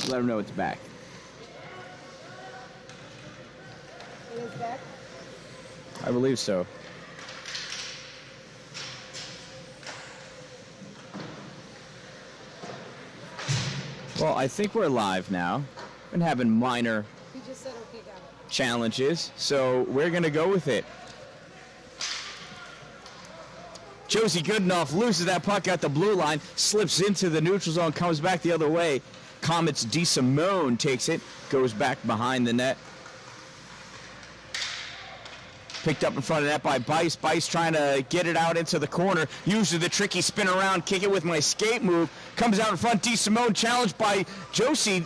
Let him know it's back. It is back? I believe so. Well, I think we're live now. Been having minor He just said, okay, got it. challenges, so we're going to go with it. Josie Goodenough loses that puck at the blue line, slips into the neutral zone, comes back the other way. Comets DeSimone takes it, goes back behind the net. Picked up in front of that by Bice. Bice trying to get it out into the corner. Uses the tricky spin around, kick it with my skate move. Comes out in front. DeSimone challenged by Josie.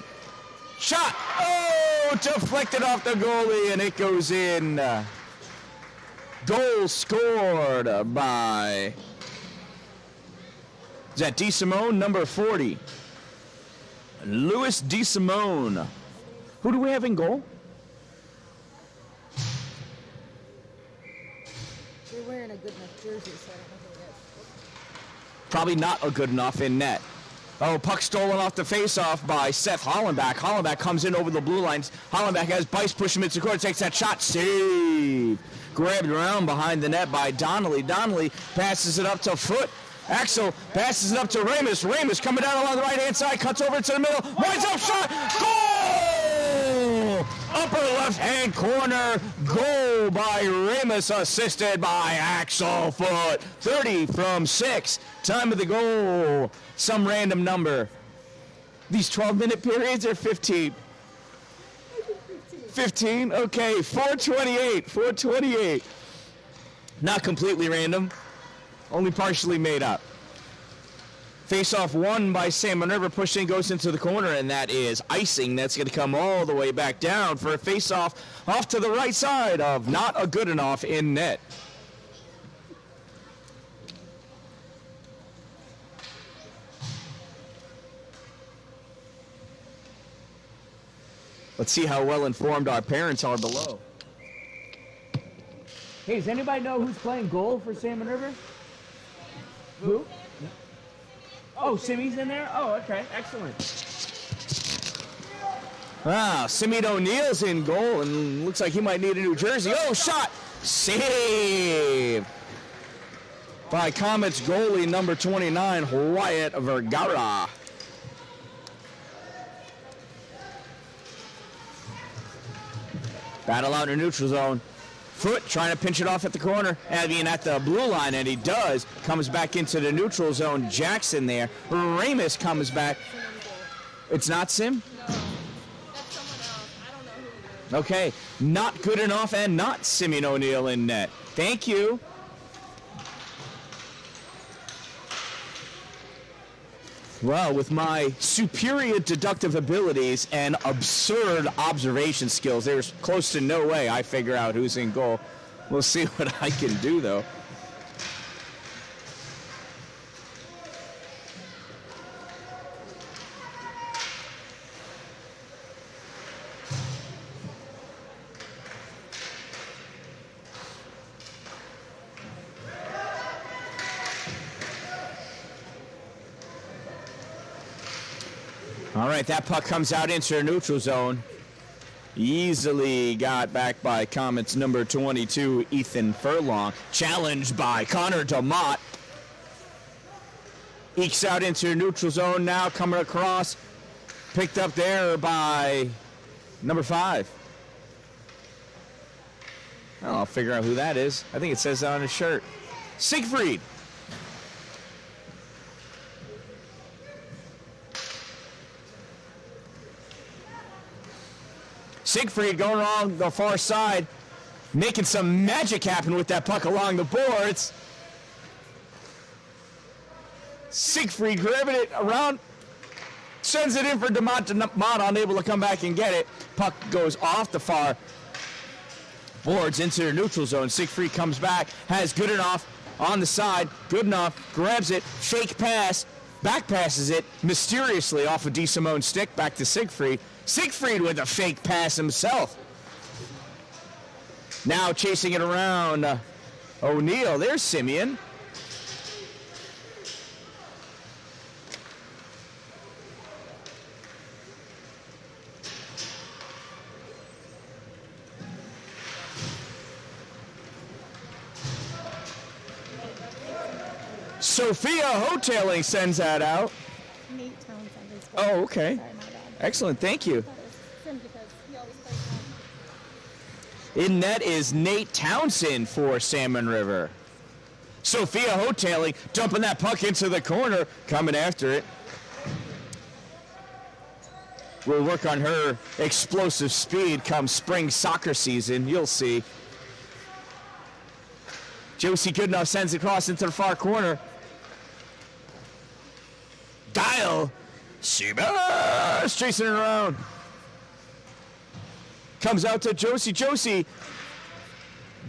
Shot! Oh! Deflected off the goalie and it goes in. Goal scored by... Is that DeSimone, number 40? Louis DeSimone. Who do we have in goal? You're wearing a good enough jersey, so I don't know who it is. Probably not a good enough in net. Oh, puck stolen off the face-off by Seth Hollenbach. Hollenbach comes in over the blue lines. Hollenbach has Bice push him into the corner, takes that shot, save. Grabbed around behind the net by Donnelly. Donnelly passes it up to Foot. Axel passes it up to Ramus. Ramus coming down along the right-hand side, cuts over to the middle, winds up shot, goal! Upper left-hand corner, goal by Ramus, assisted by Axel Foot. 30 from 6, time of the goal, some random number. These 12-minute periods are 15. 15, okay, 428. Not completely random. Only partially made up. Face-off won by Salmon River. Pushing goes into the corner, and that is icing. That's going to come all the way back down for a face-off off to the right side of not a good enough in net. Let's see how well informed our parents are below. Hey, does anybody know who's playing goal for Salmon River? Who? Oh, Simmy's in there? Oh, okay. Excellent. Ah, Simeon O'Neill's in goal, and looks like he might need a new jersey. Oh, shot! Save! By Comets goalie number 29, Wyatt Vergara. Battle out in the neutral zone. Foot trying to pinch it off at the corner, at the blue line, and he does. Comes back into the neutral zone. Jackson there. Ramus comes back. It's not Sim? No, that's someone else. I don't know who it is. Okay, not good enough and not Simeon O'Neill in net. Thank you. Well, with my superior deductive abilities and absurd observation skills, there's close to no way I figure out who's in goal. We'll see what I can do, though. All right, that puck comes out into the neutral zone. Easily got back by Comets number 22, Ethan Furlong. Challenged by Connor DeMott. Ekes out into the neutral zone now, coming across. Picked up there by number 5. Well, I'll figure out who that is. I think it says that on his shirt. Siegfried. Siegfried going along the far side, making some magic happen with that puck along the boards. Siegfried grabbing it around, sends it in for DeMont, unable to come back and get it. Puck goes off the far boards into the neutral zone. Siegfried comes back, has good enough on the side, good enough, grabs it, fake pass, back passes it mysteriously off of DeSimone's stick back to Siegfried. Siegfried with a fake pass himself. Now chasing it around O'Neill. There's Simeon. Sophia Hoteling sends that out. Nate Townsend is Oh, okay. Sorry, my bad. Excellent, thank you. I thought it was Sim because he always plays home. In net is Nate Townsend for Salmon River. Sophia Hoteling dumping that puck into the corner, coming after it. We'll work on her explosive speed come spring soccer season. You'll see. Josie Goodenough sends it across into the far corner. Dial. Seabass chasing it around. Comes out to Josie. Josie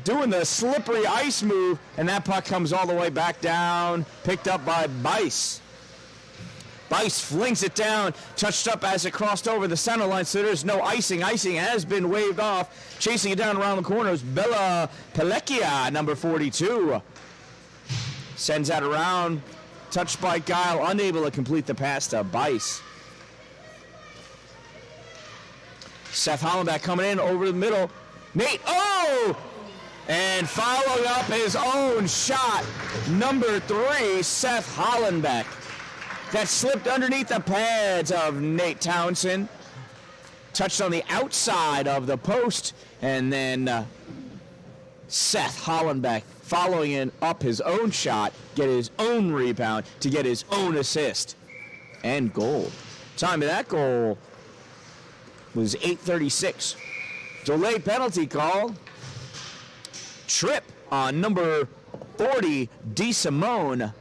doing the slippery ice move, and that puck comes all the way back down. Picked up by Bice. Bice flings it down, touched up as it crossed over the center line, so there's no icing. Icing has been waved off. Chasing it down around the corners, Bella Pulaski, number 42. Sends that around, touched by Guile, unable to complete the pass to Bice. Seth Hollenbeck coming in over the middle. Nate, oh! And following up his own shot, number 3, Seth Hollenbeck. That slipped underneath the pads of Nate Townsend. Touched on the outside of the post. And then Seth Hollenbeck following in up his own shot, get his own rebound to get his own assist. And goal. Time of that goal was 8:36. Delayed penalty call. Trip on number 40, DeSimone.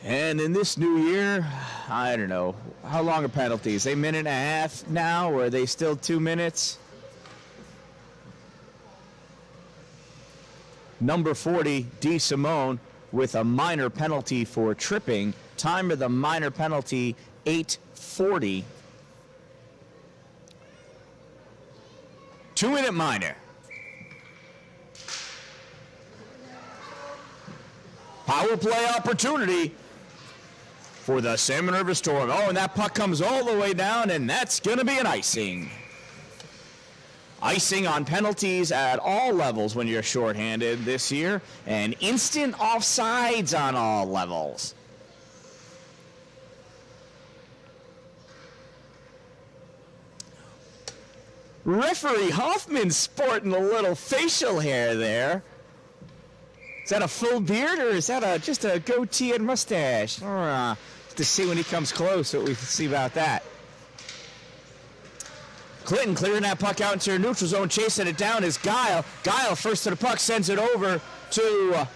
And in this new year, I don't know, how long are penalties? A minute and a half now, or are they still 2 minutes? Number 40, DeSimone, with a minor penalty for tripping. Time of the minor penalty, 8:40. 2-minute minor. Power play opportunity for the Salmon River Storm. Oh, and that puck comes all the way down, and that's going to be an icing. Icing on penalties at all levels when you're shorthanded this year, and instant offsides on all levels. Referee Hoffman sporting a little facial hair there. Is that a full beard, or is that just a goatee and mustache? To see when he comes close what we can see about that. Clinton clearing that puck out into the neutral zone, chasing it down is Guile. Guile first to the puck, sends it over to,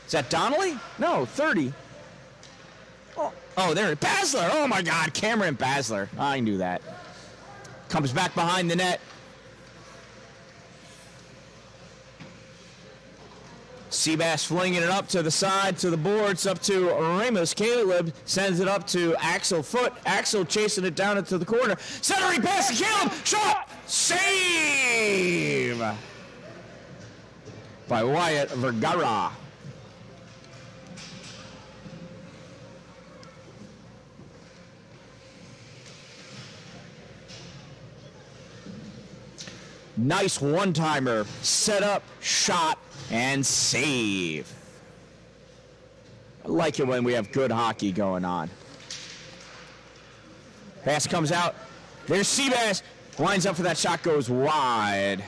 is that Donnelly? No, 30. Oh, there, Basler. Oh my God, Cameron Basler. I knew that. Comes back behind the net. Seabass flinging it up to the side, to the boards, up to Ramos. Caleb sends it up to Axel Foot. Axel chasing it down into the corner. Centering pass to Caleb. Shot! Save! By Wyatt Vergara. Nice one-timer. Set up, shot, and save. I like it when we have good hockey going on. Pass comes out. There's Seabass. Lines up for that shot, goes wide.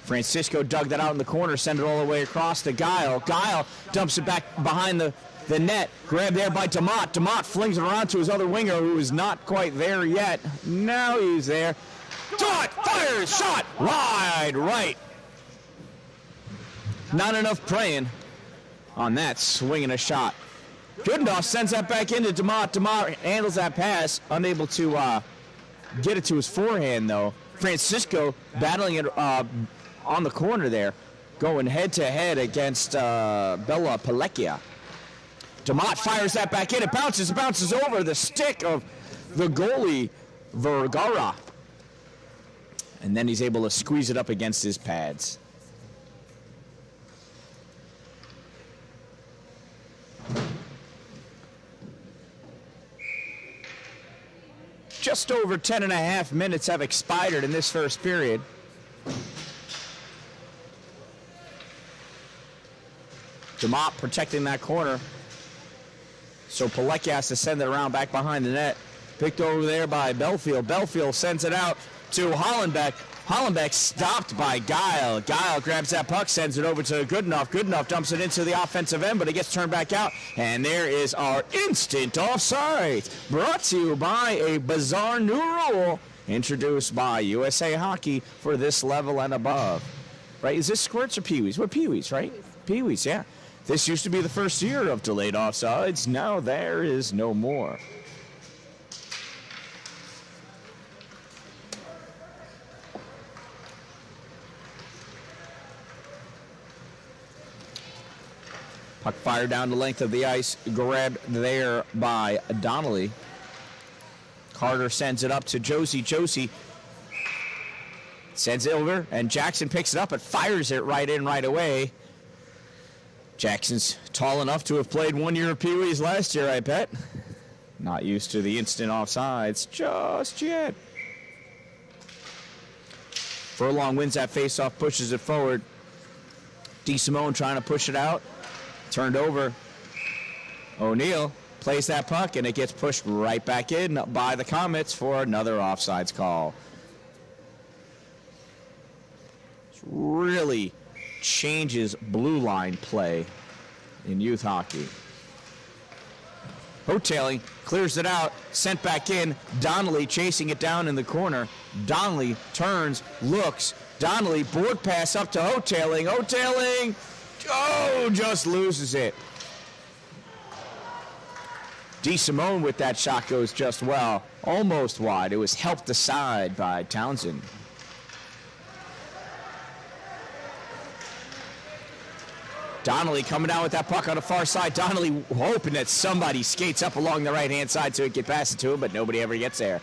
Francisco dug that out in the corner, sent it all the way across to Guile. Guile dumps it back behind the net. Grabbed there by DeMott. DeMott flings it around to his other winger, who is not quite there yet. Now he's there. DeMott fires, shot, wide right. Not enough praying on that, swinging a shot. Goodenough sends that back into DeMott. DeMott handles that pass, unable to get it to his forehand, though. Francisco battling it on the corner there, going head-to-head against Bella Pulaski. DeMott fires that back in. It bounces over the stick of the goalie, Vergara. And then he's able to squeeze it up against his pads. Just over 10.5 minutes have expired in this first period. DeMott protecting that corner. So Pulaski has to send it around back behind the net. Picked over there by Belfield. Belfield sends it out to Hollenbeck. Hollenbeck stopped by Guile. Guile grabs that puck, sends it over to Goodenough. Goodenough dumps it into the offensive end, but it gets turned back out. And there is our instant offside. Brought to you by a bizarre new rule introduced by USA Hockey for this level and above. Right? Is this squirts or PeeWees? What PeeWees, right? PeeWees, yeah. This used to be the first year of delayed offsides. Now there is no more. Puck fired down the length of the ice, grabbed there by Donnelly. Carter sends it up to Josie. Josie sends it over, and Jackson picks it up and fires it right in right away. Jackson's tall enough to have played 1 year of PeeWees last year, I bet. Not used to the instant offsides just yet. Furlong wins that faceoff, pushes it forward. DeSimone trying to push it out. Turned over. O'Neal plays that puck, and it gets pushed right back in by the Comets for another offsides call. This really changes blue line play in youth hockey. Hotailing clears it out, sent back in. Donnelly chasing it down in the corner. Donnelly turns, looks. Donnelly board pass up to Hotailing. Hotailing! Oh, just loses it. DeSimone with that shot goes just well. Almost wide. It was helped aside by Townsend. Donnelly coming down with that puck on the far side. Donnelly hoping that somebody skates up along the right-hand side so he can pass it to him, but nobody ever gets there.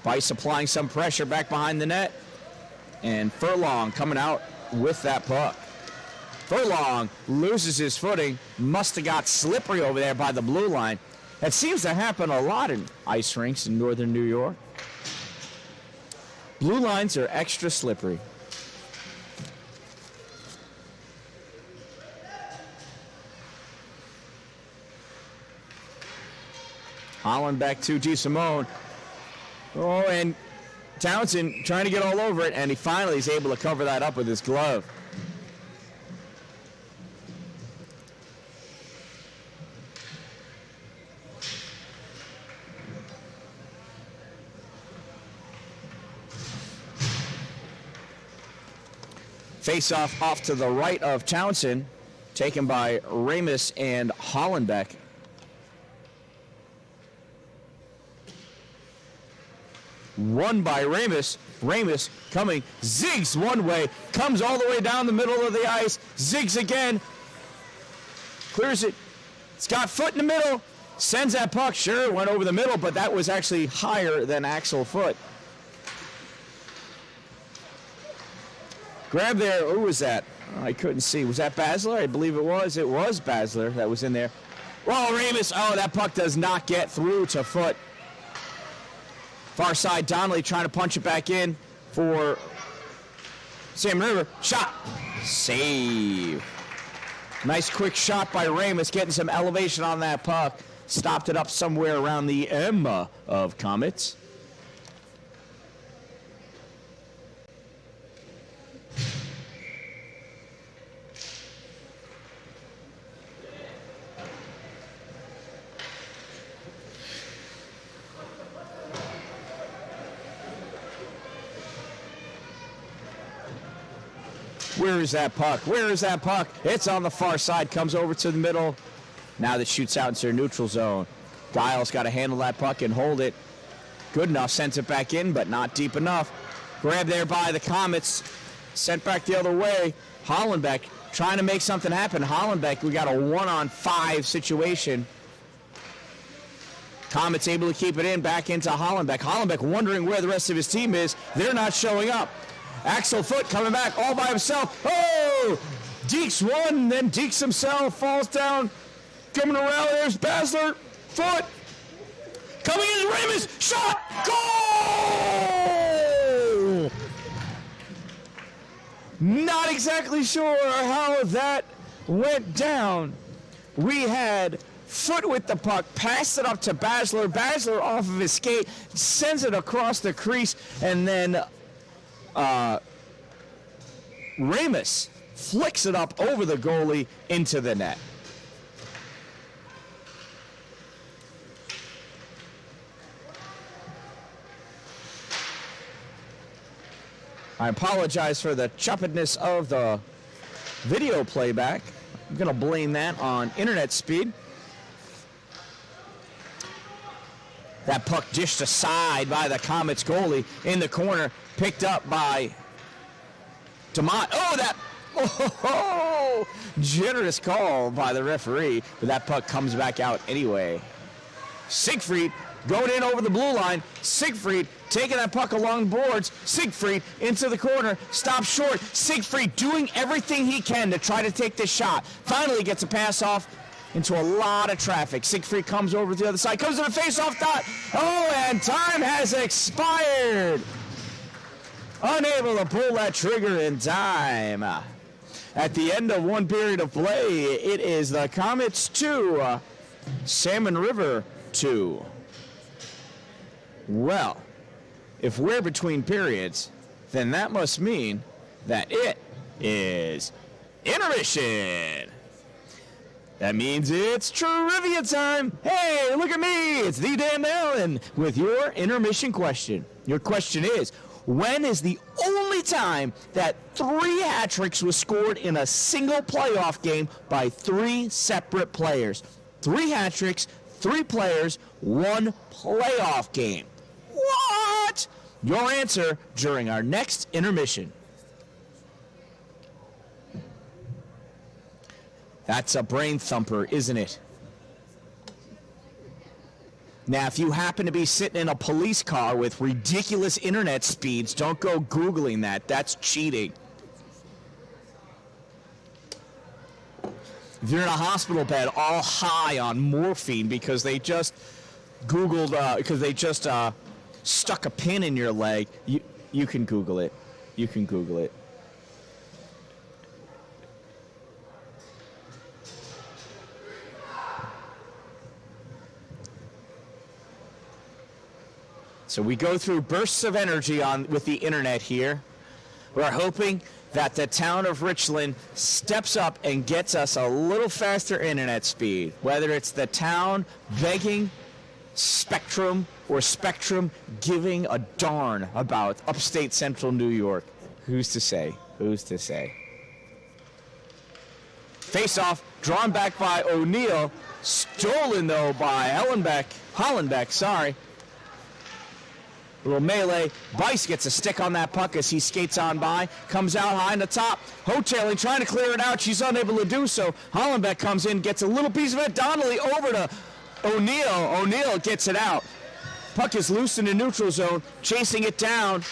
Bice applying some pressure back behind the net. And Furlong coming out with that puck. Furlong loses his footing. Must have got slippery over there by the blue line. That seems to happen a lot in ice rinks in northern New York. Blue lines are extra slippery. Holland back to DeSimone. Oh, and Townsend trying to get all over it, and he finally is able to cover that up with his glove. Face-off off to the right of Townsend, taken by Ramus and Hollenbeck. Won by Ramus. Ramus coming, zigs one way, comes all the way down the middle of the ice, zigs again, clears it. It's got foot in the middle, sends that puck. Sure, went over the middle, but that was actually higher than Axel Foot. Grab there. Who was that? Oh, I couldn't see. Was that Basler? I believe it was. It was Basler that was in there. Oh, Ramus. Oh, that puck does not get through to Foot. Far side, Donnelly trying to punch it back in for Sam River. Shot. Save. Nice quick shot by Ramus, getting some elevation on that puck. Stopped it up somewhere around the M of Comets. Where is that puck? Where is that puck? It's on the far side, comes over to the middle. Now that shoots out into their neutral zone. Giles got to handle that puck and hold it. Goodenough, sends it back in, but not deep enough. Grabbed there by the Comets. Sent back the other way. Hollenbeck trying to make something happen. Hollenbeck, we got a 1-on-5 situation. Comets able to keep it in, back into Hollenbeck. Hollenbeck wondering where the rest of his team is. They're not showing up. Axel Foot coming back all by himself. Oh! Deeks one, then Deeks himself falls down. Coming around, there's Basler. Foot. Coming in, Ramus, shot, goal! Not exactly sure how that went down. We had foot with the puck, passed it up to Basler. Basler off of his skate, sends it across the crease, and then Ramus flicks it up over the goalie into the net. I apologize for the choppiness of the video playback. I'm going to blame that on internet speed. That puck dished aside by the Comets goalie in the corner, picked up by DeMott. Oh, generous call by the referee, but that puck comes back out anyway. Siegfried going in over the blue line. Siegfried taking that puck along the boards. Siegfried into the corner, stops short. Siegfried doing everything he can to try to take this shot. Finally gets a pass off into a lot of traffic. Siegfried comes over to the other side, comes to the face-off dot. Oh, and time has expired. Unable to pull that trigger in time. At the end of one period of play, it is the Comets 2, Salmon River 2. Well, if we're between periods, then that must mean that it is intermission. That means it's trivia time. Hey, look at me. It's the Dan Allen with your intermission question. Your question is, when is the only time that 3 hat tricks was scored in a single playoff game by 3 separate players? 3 hat tricks, 3 players, 1 playoff game. What? Your answer during our next intermission. That's a brain thumper, isn't it? Now, if you happen to be sitting in a police car with ridiculous internet speeds, don't go Googling that. That's cheating. If you're in a hospital bed all high on morphine because they just Googled, stuck a pin in your leg, you can Google it. You can Google it. So we go through bursts of energy with the internet here. We're hoping that the town of Richland steps up and gets us a little faster internet speed, whether it's the town begging Spectrum or Spectrum giving a darn about upstate central New York. Who's to say? Who's to say? Face off, drawn back by O'Neill, stolen though by Hollenbeck, sorry. Little melee. Bice gets a stick on that puck as he skates on by. Comes out high in the top. Hotailing trying to clear it out. She's unable to do so. Hollenbeck comes in, gets a little piece of it. Donnelly over to O'Neill. O'Neill gets it out. Puck is loose in the neutral zone. Chasing it down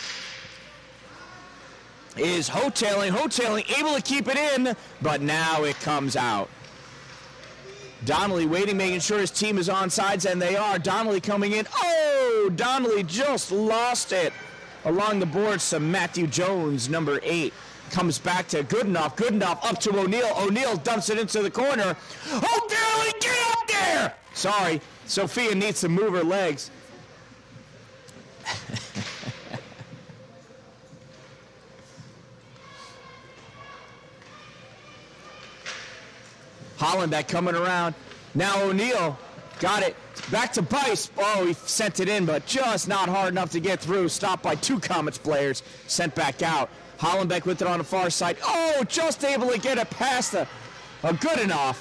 is Hotailing. Hotailing able to keep it in, but now it comes out. Donnelly waiting, making sure his team is on sides, and they are. Donnelly coming in. Oh, Donnelly just lost it along the boards to Matthew Jones, number 8. Comes back to Goodenough. Goodenough up to O'Neill. O'Neill dumps it into the corner. Oh, Donnelly, get up there! Sorry, Sophia needs to move her legs. Hollenbeck coming around. Now O'Neill got it. Back to Bice. Oh, he sent it in, but just not hard enough to get through. Stopped by 2 Comets players. Sent back out. Hollenbeck with it on the far side. Oh, just able to get it past a Goodenough.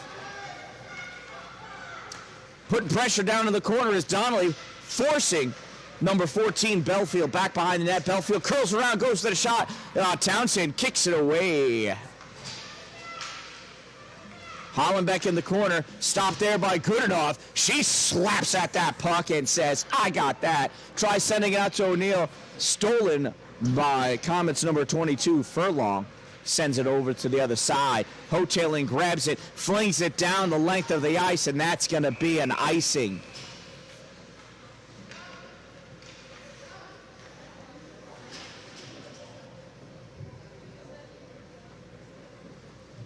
Putting pressure down in the corner is Donnelly forcing number 14, Belfield, back behind the net. Belfield curls around, goes to the shot. Townsend kicks it away. Hollenbeck in the corner, stopped there by Goodenough. She slaps at that puck and says, I got that. Try sending it out to O'Neill. Stolen by Comets number 22, Furlong. Sends it over to the other side. Hotailing grabs it, flings it down the length of the ice, and that's going to be an icing.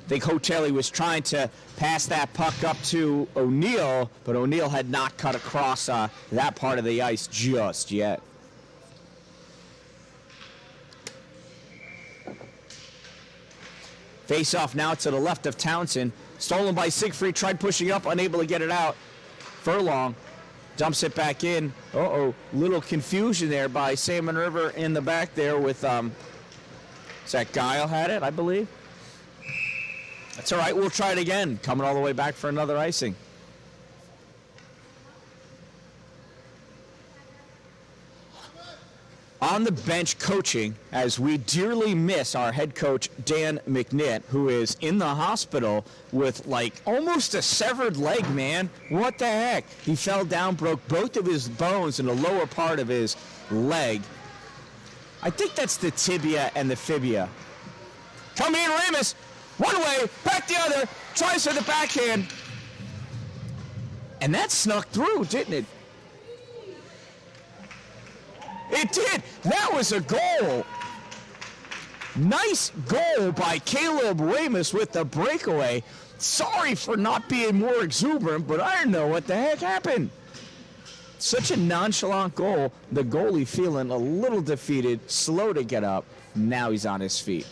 I think Hotelli was trying to pass that puck up to O'Neill, but O'Neill had not cut across that part of the ice just yet. Face off now to the left of Townsend. Stolen by Siegfried, tried pushing up, unable to get it out. Furlong dumps it back in. Little confusion there by Salmon River in the back there with, is that Guile had it, I believe? That's all right, we'll try it again. Coming all the way back for another icing. On the bench coaching, as we dearly miss our head coach, Dan McNitt, who is in the hospital with like almost a severed leg, man. What the heck? He fell down, broke both of his bones in the lower part of his leg. I think that's the tibia and the fibia. Come in, Ramus. One way, back the other, tries for the backhand. And that snuck through, didn't it? It did. That was a goal. Nice goal by Caleb Ramus with the breakaway. Sorry for not being more exuberant, but I don't know what the heck happened. Such a nonchalant goal. The goalie feeling a little defeated, slow to get up. Now he's on his feet.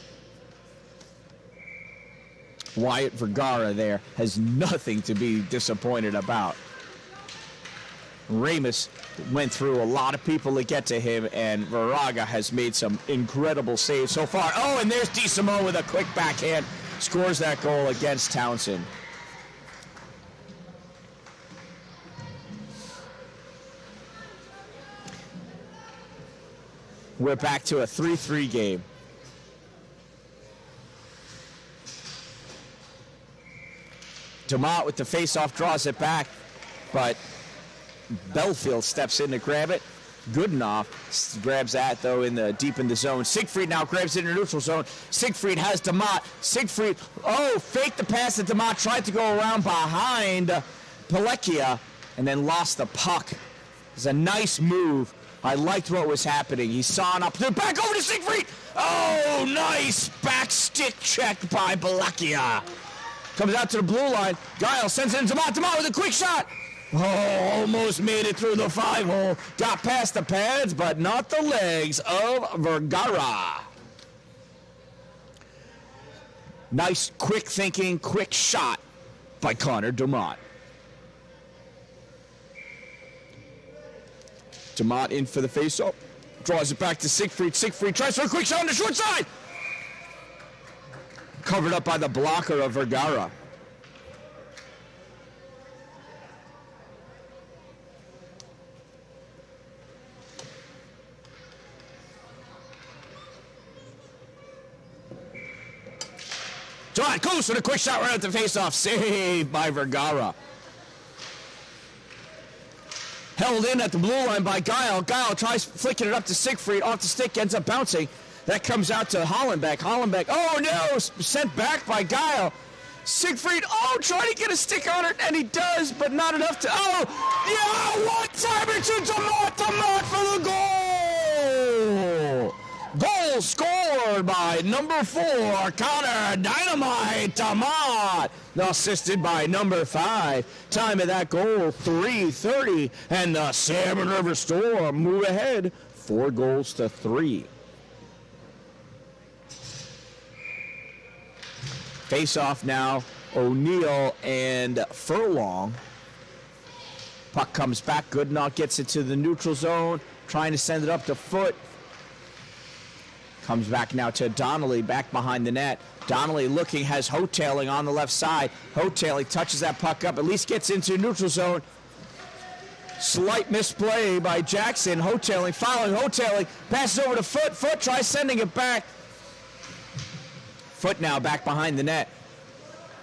Wyatt Vergara there has nothing to be disappointed about. Ramus went through a lot of people to get to him, and Viraga has made some incredible saves so far. Oh, and there's DeSimone with a quick backhand. Scores that goal against Townsend. We're back to a 3-3 game. DeMott with the face-off draws it back, but Belfield steps in to grab it. Goodenough grabs that, though, deep in the zone. Siegfried now grabs it in the neutral zone. Siegfried has DeMott. Siegfried, faked the pass that DeMott tried to go around behind Pulaski and then lost the puck. It's a nice move. I liked what was happening. He saw it up there. Back over to Siegfried. Oh, nice back stick check by Pulaski. Comes out to the blue line. Guile sends it in to DeMott. DeMott with a quick shot. Oh, almost made it through the 5-hole. Got past the pads, but not the legs of Vergara. Nice, quick thinking, quick shot by Connor DeMott. DeMott in for the face-off. Draws it back to Siegfried. Siegfried tries for a quick shot on the short side. Covered up by the blocker of Vergara. John goes for the quick shot right at the face-off. Saved by Vergara. Held in at the blue line by Guile. Guile tries flicking it up to Siegfried. Off the stick, ends up bouncing. That comes out to Hollenbeck. Hollenbeck, oh no, sent back by Guile. Siegfried, trying to get a stick on it, and he does, but not enough to, one-timer to DeMott for the goal! Goal scored by number 4, Connor Dynamite DeMott, assisted by number 5. Time of that goal, 3:30, and the Salmon River Storm move ahead 4-3. Face off now, O'Neill and Furlong. Puck comes back, Goodenough gets it to the neutral zone, trying to send it up to Foot. Comes back now to Donnelly, back behind the net. Donnelly looking, has Hotailing on the left side. Hotailing touches that puck up, at least gets into neutral zone. Slight misplay by Jackson. Hotailing, following Hotailing, passes over to Foot. Foot tries sending it back. Foot now back behind the net.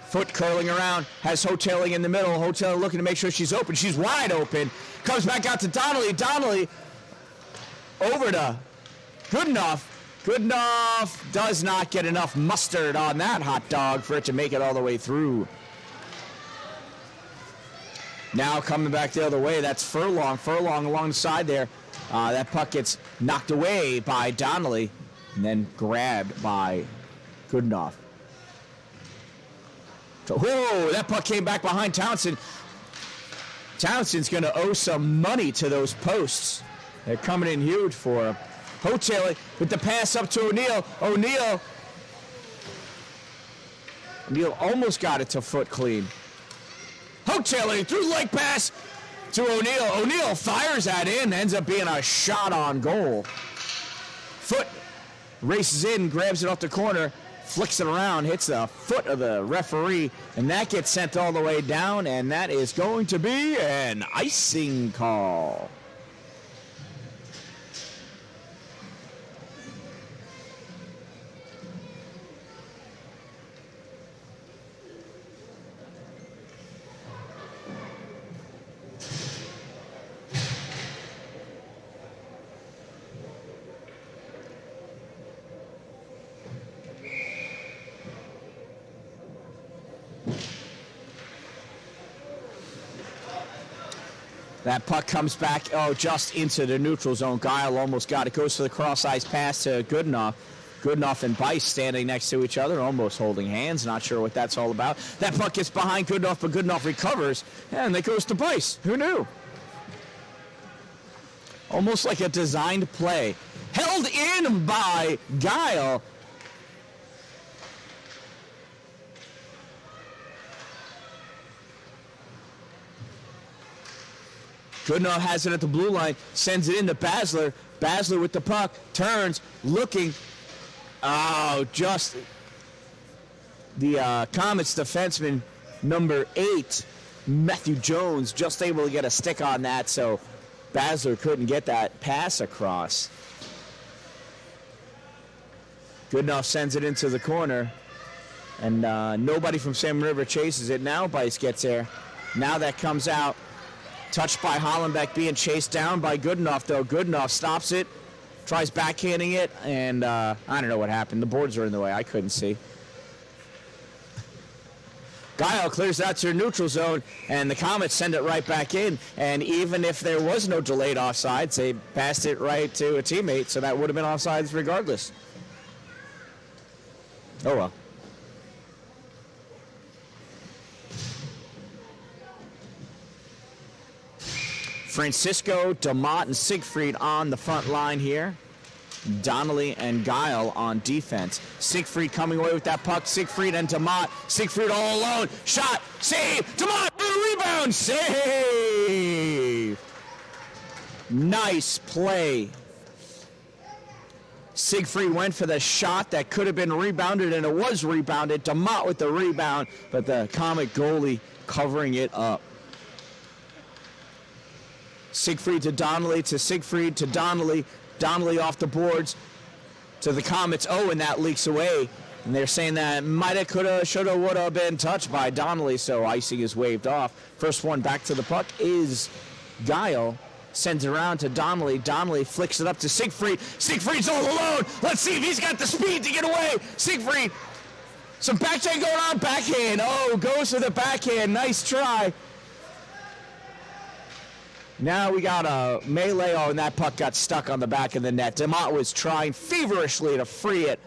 Foot curling around, has Hotailing in the middle. Hotailing looking to make sure she's open. She's wide open. Comes back out to Donnelly. Donnelly over to Goodenough. Goodenough does not get enough mustard on that hot dog for it to make it all the way through. Now coming back the other way, that's Furlong. Furlong along the side there. That puck gets knocked away by Donnelly and then grabbed by Goodenough. Whoa, that puck came back behind Townsend. Townsend's going to owe some money to those posts. They're coming in huge for him. Hoteley with the pass up to O'Neill. O'Neill almost got it to foot clean. Hoteley through leg pass to O'Neill. O'Neill fires that in. Ends up being a shot on goal. Foot races in, grabs it off the corner, flicks it around, hits the foot of the referee, and that gets sent all the way down, and that is going to be an icing call. That puck comes back, just into the neutral zone. Guile almost got it. Goes for the cross-ice pass to Goodenough. Goodenough and Bice standing next to each other, almost holding hands. Not sure what that's all about. That puck gets behind Goodenough, but Goodenough recovers, and it goes to Bice. Who knew? Almost like a designed play. Held in by Guile. Goodenough has it at the blue line, sends it into Basler. Basler with the puck, turns, looking. Oh, just the Comets defenseman, number 8, Matthew Jones, just able to get a stick on that, so Basler couldn't get that pass across. Goodenough sends it into the corner, and nobody from Salmon River chases it. Now Bice gets there. Now that comes out. Touched by Hollenbeck, being chased down by Goodenough, though. Goodenough stops it, tries backhanding it, and I don't know what happened. The boards are in the way. I couldn't see. Guile clears out to the neutral zone, and the Comets send it right back in. And even if there was no delayed offsides, they passed it right to a teammate, so that would have been offsides regardless. Oh, well. Francisco, DeMott, and Siegfried on the front line here. Donnelly and Guile on defense. Siegfried coming away with that puck. Siegfried and DeMott. Siegfried all alone. Shot. Save. DeMott. Rebound. Save. Nice play. Siegfried went for the shot that could have been rebounded, and it was rebounded. DeMott with the rebound, but the Comet goalie covering it up. Siegfried to Donnelly, to Siegfried to Donnelly. Donnelly off the boards to the Comets. Oh, and that leaks away. And they're saying that might have, could have, should have, would have been touched by Donnelly, so icing is waved off. First one back to the puck is Guile. Sends it around to Donnelly. Donnelly flicks it up to Siegfried. Siegfried's all alone. Let's see if he's got the speed to get away. Siegfried. Some backhand going on. Backhand. Oh, goes for the backhand. Nice try. Now we got a melee, and that puck got stuck on the back of the net. DeMott was trying feverishly to free it,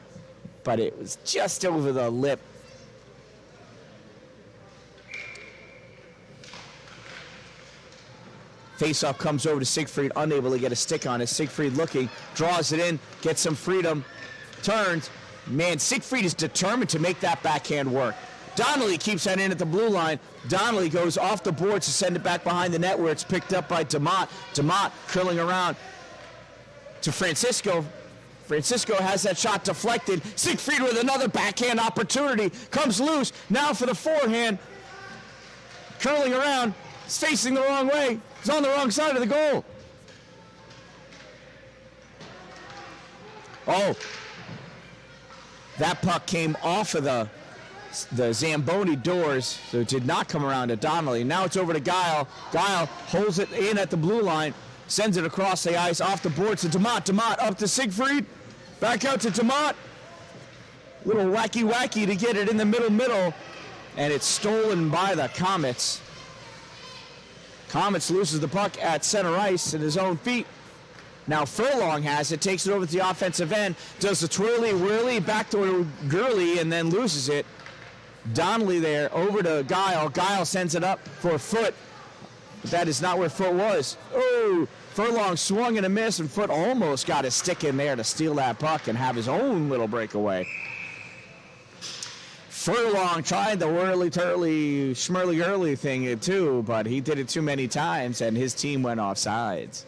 but it was just over the lip. Faceoff comes over to Siegfried, unable to get a stick on it. Siegfried looking, draws it in, gets some freedom, turns. Man, Siegfried is determined to make that backhand work. Donnelly keeps that in at the blue line. Donnelly goes off the boards to send it back behind the net where it's picked up by DeMott. DeMott curling around to Francisco. Francisco has that shot deflected. Siegfried with another backhand opportunity. Comes loose. Now for the forehand. Curling around. He's facing the wrong way. He's on the wrong side of the goal. Oh. That puck came off of the Zamboni doors, so it did not come around to Donnelly. Now it's over to Guile. Guile holds it in at the blue line, sends it across the ice, off the board to DeMott. DeMott up to Siegfried, back out to DeMott. Little wacky to get it in the middle, and it's stolen by the Comets. Comets loses the puck at center ice at his own feet. Now Furlong has it, takes it over to the offensive end, does the twirly-whirly back to Gurley, and then loses it. Donnelly there, over to Guile. Guile sends it up for Foot. But that is not where Foot was. Oh, Furlong swung and a miss, and Foot almost got his stick in there to steal that puck and have his own little breakaway. Furlong tried the whirly-turly, schmurly-girly thing too, but he did it too many times, and his team went off sides.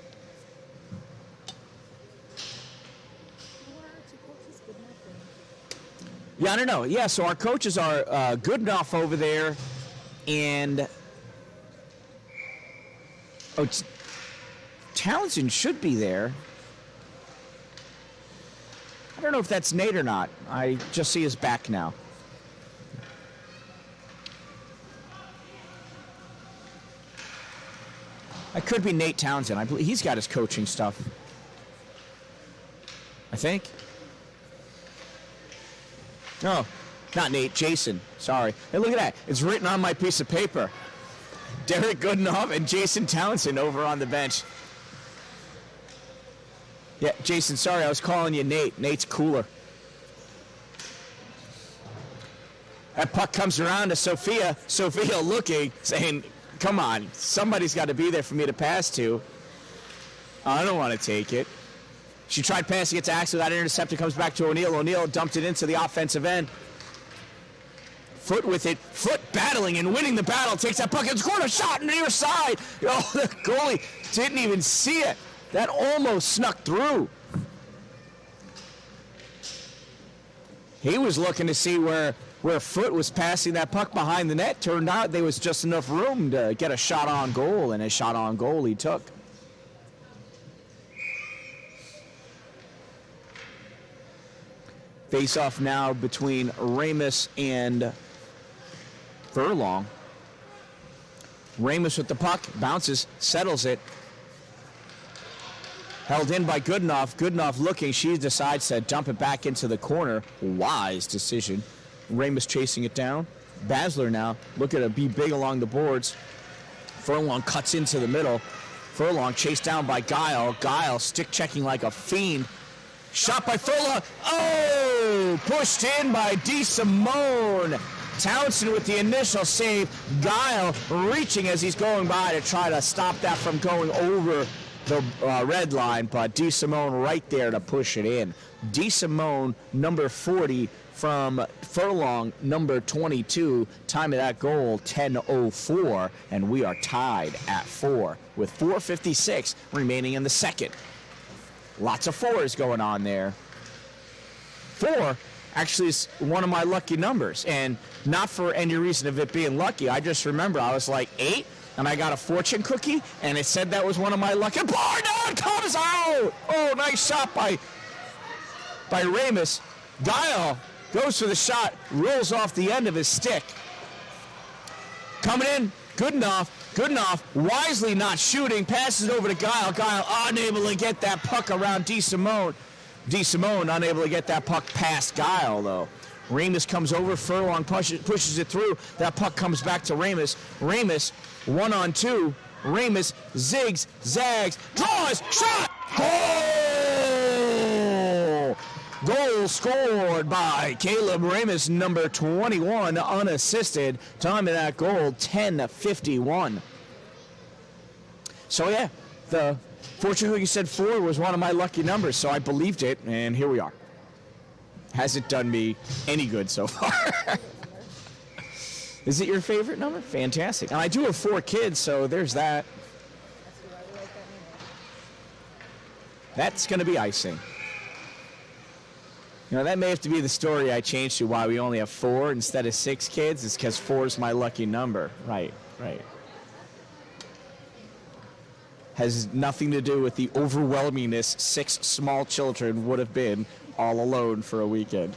Yeah, I don't know. Yeah, so our coaches are good enough over there, and Townsend should be there. I don't know if that's Nate or not. I just see his back now. It could be Nate Townsend. I believe he's got his coaching stuff. I think. No, not Nate. Jason. Sorry. Hey, look at that. It's written on my piece of paper. Derek Goodenough and Jason Townsend over on the bench. Yeah, Jason, sorry, I was calling you Nate. Nate's cooler. That puck comes around to Sophia. Sophia looking, saying, come on, somebody's got to be there for me to pass to. I don't want to take it. She tried passing it to Axel. That interceptor comes back to O'Neal. O'Neal dumped it into the offensive end. Foot with it. Foot battling and winning the battle. Takes that puck and scored a shot on the near side. Oh, the goalie didn't even see it. That almost snuck through. He was looking to see where Foot was passing that puck behind the net. Turned out there was just enough room to get a shot on goal, and a shot on goal he took. Face off now between Ramus and Furlong. Ramus with the puck, bounces, settles it. Held in by Goodenough. Goodenough looking, she decides to dump it back into the corner. Wise decision. Ramus chasing it down. Basler now looking to be big along the boards. Furlong cuts into the middle. Furlong chased down by Guile. Guile stick checking like a fiend. Shot by Furlong. Oh! Pushed in by DeSimone. Townsend with the initial save. Guile reaching as he's going by to try to stop that from going over the red line, but DeSimone right there to push it in. DeSimone, number 40, from Furlong, number 22. Time of that goal, 10:04, and we are tied at 4 with 4:56 remaining in the second. Lots of fours going on there. 4 actually is one of my lucky numbers, and not for any reason of it being lucky. I just remember I was like 8, and I got a fortune cookie, and it said that was one of my lucky. Barnard comes out! Oh, nice shot by Ramus. Guile goes for the shot, rolls off the end of his stick. Coming in, Goodenough. Goodenough wisely not shooting, passes it over to Guile. Guile unable to get that puck around DeSimone. DeSimone unable to get that puck past Guile, though. Ramus comes over, Furlong pushes it through. That puck comes back to Ramus. Ramus, 1-on-2. Ramus zigs, zags, draws, shot! Goal! Goal scored by Caleb Ramus, number 21, unassisted. Time of that goal, 10:51. So yeah, the fortune cookie said 4 was one of my lucky numbers, so I believed it, and here we are. Hasn't done me any good so far. Is it your favorite number? Fantastic. And I do have 4 kids, so there's that. That's going to be icing. You know, that may have to be the story I changed to why we only have 4 instead of 6 kids. It's because 4 is my lucky number. Right. Has nothing to do with the overwhelmingness 6 small children would have been all alone for a weekend.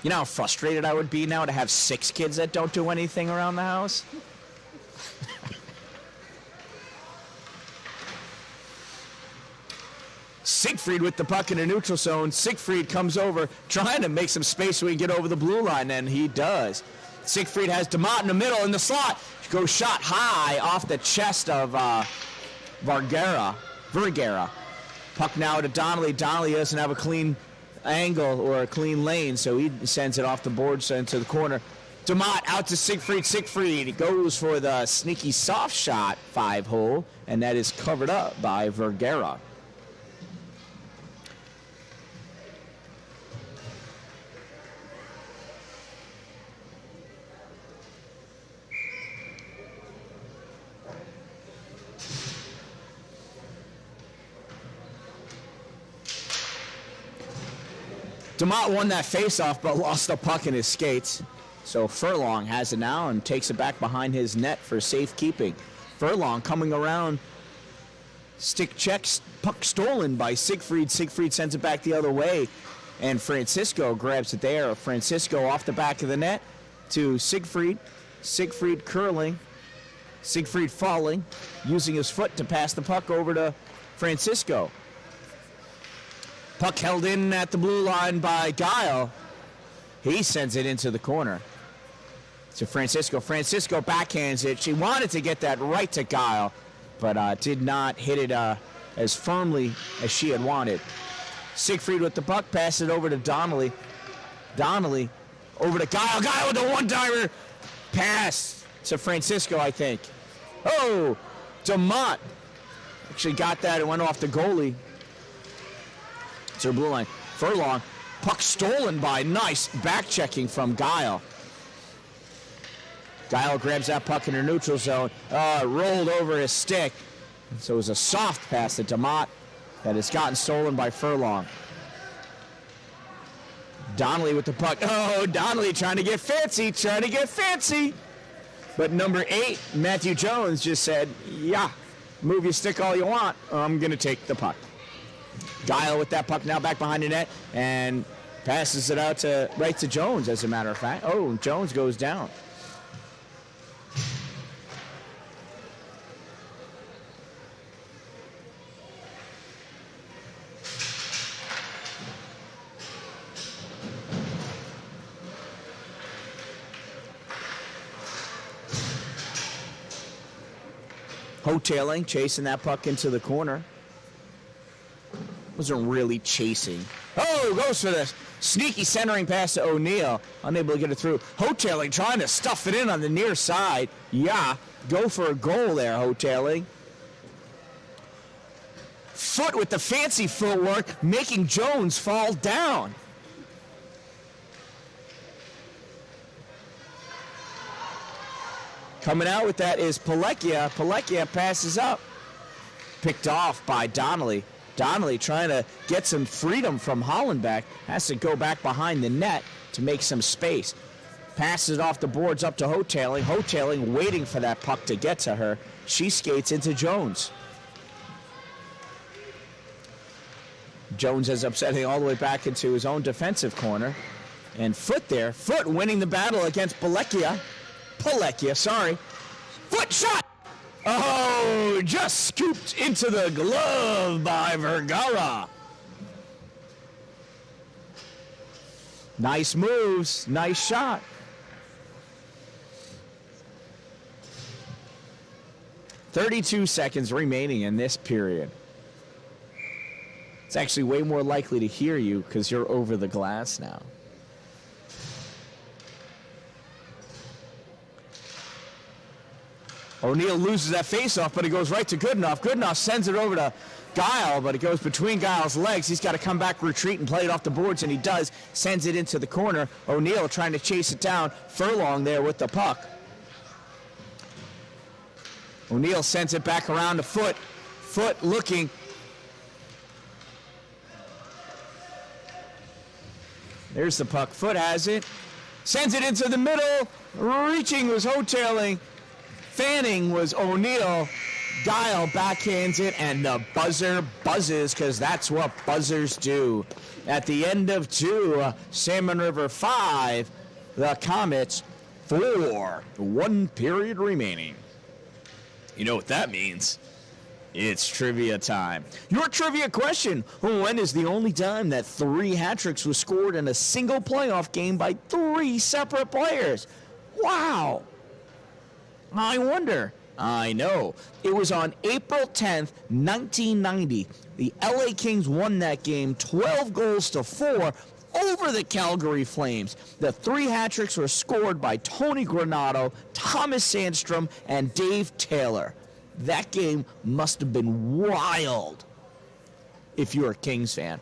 You know how frustrated I would be now to have 6 kids that don't do anything around the house? Siegfried with the puck in the neutral zone. Siegfried comes over, trying to make some space so he can get over the blue line, and he does. Siegfried has DeMott in the middle in the slot. Goes shot high off the chest of Vergara. Puck now to Donnelly. Donnelly doesn't have a clean angle or a clean lane, so he sends it off the boards into the corner. DeMott out to Siegfried. Siegfried goes for the sneaky soft shot 5-hole, and that is covered up by Vergara. DeMott won that faceoff, but lost the puck in his skates. So Furlong has it now and takes it back behind his net for safekeeping. Furlong coming around, stick checks, puck stolen by Siegfried. Siegfried sends it back the other way, and Francisco grabs it there. Francisco off the back of the net to Siegfried. Siegfried curling. Siegfried falling, using his foot to pass the puck over to Francisco. Puck held in at the blue line by Guile. He sends it into the corner to Francisco. Francisco backhands it. She wanted to get that right to Guile, but did not hit it as firmly as she had wanted. Siegfried with the puck, pass it over to Donnelly. Donnelly over to Guile. Guile with the one-timer. Pass to Francisco, I think. Oh, DeMott actually got that and went off the goalie. To the blue line. Furlong. Puck stolen by nice back checking from Guile. Guile grabs that puck in her neutral zone. Rolled over his stick. So it was a soft pass to DeMott that has gotten stolen by Furlong. Donnelly with the puck. Oh, Donnelly trying to get fancy. But number 8, Matthew Jones, just said, yeah, move your stick all you want. I'm going to take the puck. Guile with that puck now back behind the net and passes it out right to Jones, as a matter of fact. Oh, Jones goes down. Hotailing, chasing that puck into the corner. Wasn't really chasing. Oh, goes for this sneaky centering pass to O'Neill. Unable to get it through. Hotailing trying to stuff it in on the near side. Yeah, go for a goal there, Hotailing. Foot with the fancy footwork, making Jones fall down. Coming out with that is Pulaski. Pulaski passes up. Picked off by Donnelly. Donnelly trying to get some freedom from Hollenbeck. Has to go back behind the net to make some space. Passes it off the boards up to Hotailing. Hotailing waiting for that puck to get to her. She skates into Jones. Jones is upsetting all the way back into his own defensive corner. And Foot there. Foot winning the battle against Pulaski. Foot shot! Oh, just scooped into the glove by Vergara. Nice moves, nice shot. "32 seconds remaining in this period. It's actually way more likely to hear you because you're over the glass now. O'Neill loses that faceoff, but it goes right to Goodenough. Goodenough sends it over to Guile, but it goes between Guile's legs. He's got to come back, retreat, and play it off the boards, and he does. Sends it into the corner. O'Neill trying to chase it down. Furlong there with the puck. O'Neill sends it back around to Foot. Foot looking. There's the puck. Foot has it. Sends it into the middle. Reaching was Hotailing. Fanning was O'Neill. Guile backhands it, and the buzzer buzzes because that's what buzzers do. At the end of 2, Salmon River 5, the Comets 4. 1 period remaining. You know what that means? It's trivia time. Your trivia question: when is the only time that 3 hat-tricks was scored in a single playoff game by 3 separate players? Wow. I wonder. I know. It was on April 10th, 1990. The LA Kings won that game 12 goals to 4 over the Calgary Flames. The 3 hat tricks were scored by Tony Granato, Thomas Sandstrom, and Dave Taylor. That game must have been wild if you're a Kings fan.